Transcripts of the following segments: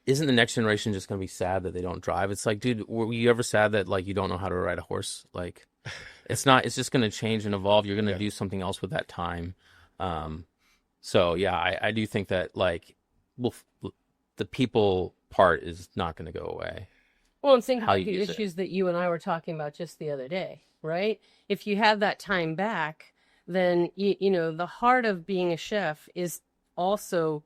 isn't the next generation just going to be sad that they don't drive? It's like, dude, were you ever sad that like you don't know how to ride a horse? Like, it's not. It's just going to change and evolve. You're going to do something else with that time. So yeah, I do think that like, well, the people part is not going to go away. Well, and think How about you the use it. issues that you and I were talking about just the other day, right? If you have that time back, then you know the heart of being a chef is also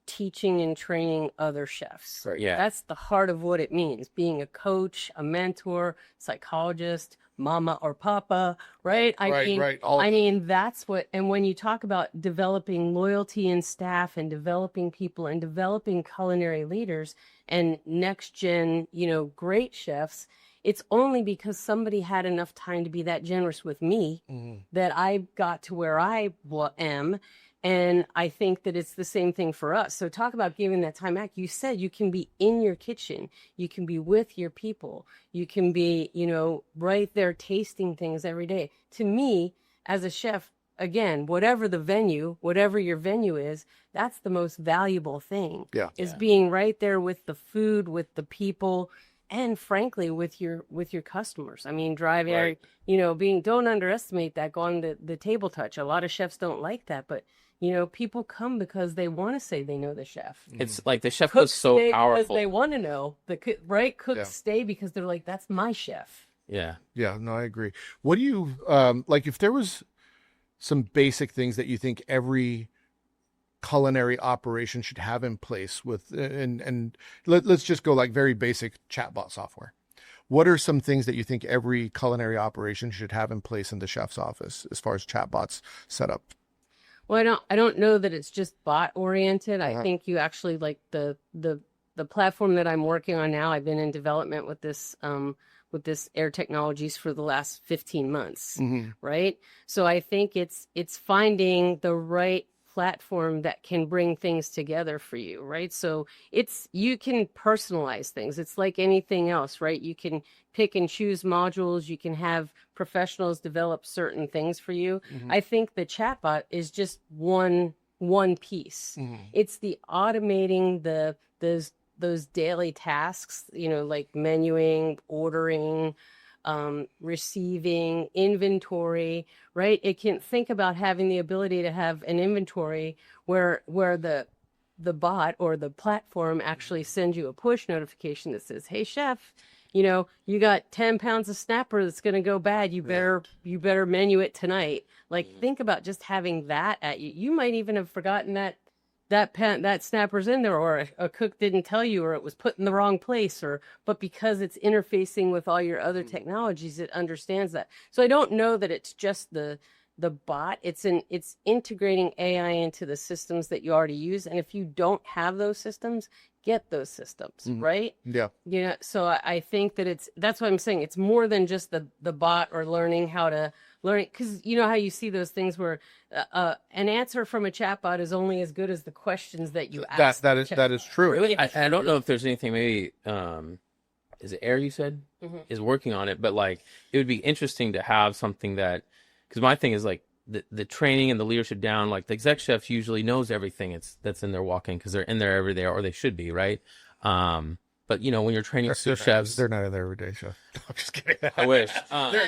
teaching and training other chefs. Right, yeah. That's the heart of what it means, being a coach, a mentor, psychologist, mama or papa, right? I mean, that's what, and when you talk about developing loyalty in staff and developing people and developing culinary leaders and next gen, you know, great chefs, it's only because somebody had enough time to be that generous with me that I got to where I am. And I think that it's the same thing for us. So talk about giving that time back. You said you can be in your kitchen. You can be with your people. You can be, you know, right there tasting things every day. To me, as a chef, again, whatever the venue, whatever your venue is, that's the most valuable thing. Is being right there with the food, with the people, and frankly with your customers. I mean, driving, you know, don't underestimate that, going the table touch. A lot of chefs don't like that, but you know, people come because they want to say they know the chef. It's like the chef Cooks was so stay powerful. because they want to know. Cooks stay because they're like, that's my chef. Yeah. Yeah, no, I agree. What do you, like if there was some basic things that you think every culinary operation should have in place with, and let's just go like very basic chatbot software. What are some things that you think every culinary operation should have in place in the chef's office as far as chatbots set up? Well, I don't know that it's just bot oriented. I think you actually like the platform that I'm working on now. I've been in development with this Air Technologies for the last 15 months, right? So I think it's finding the right platform that can bring things together for you, right? So you can personalize things. It's like anything else, right? You can pick and choose modules. You can have professionals develop certain things for you. I think the chatbot is just one piece. It's the automating those daily tasks, you know, like menuing, ordering, receiving, inventory, right? It can think about having the ability to have an inventory where the bot or the platform actually sends you a push notification that says, hey chef, you know, you got 10 pounds of snapper that's going to go bad. You better menu it tonight. Like, think about just having that at you. You might even have forgotten that snapper's in there, or a cook didn't tell you, or it was put in the wrong place, but because it's interfacing with all your other technologies, it understands that. So I don't know that it's just the bot. It's integrating AI into the systems that you already use. And if you don't have those systems, get those systems, right? Yeah. You know, so I think that that's what I'm saying. It's more than just the bot or learning how to learn, because you know how you see those things where an answer from a chatbot is only as good as the questions that you ask. That is true. Really, I don't know if there's anything, maybe is it Air you said is working on it, but like it would be interesting to have something that, because my thing is like the training and the leadership down, like the exec chef usually knows everything that's in their walk-in because they're in there every day, or they should be, right? But you know, when you're training sous chefs, they're not in there every day, chef. I'm just kidding. I wish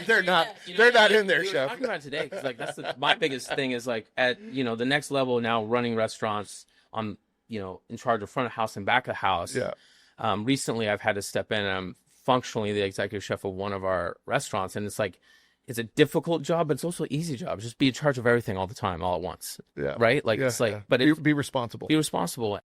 they're not. They're not in there, we were chef. talking about it today because like that's my biggest thing is like at the next level now, running restaurants on in charge of front of house and back of house. Yeah. Recently, I've had to step in. And I'm functionally the executive chef of one of our restaurants, and it's like it's a difficult job, but it's also an easy job. Just be in charge of everything all the time, all at once. Yeah. Right. Like it's like, but be responsible. Be responsible.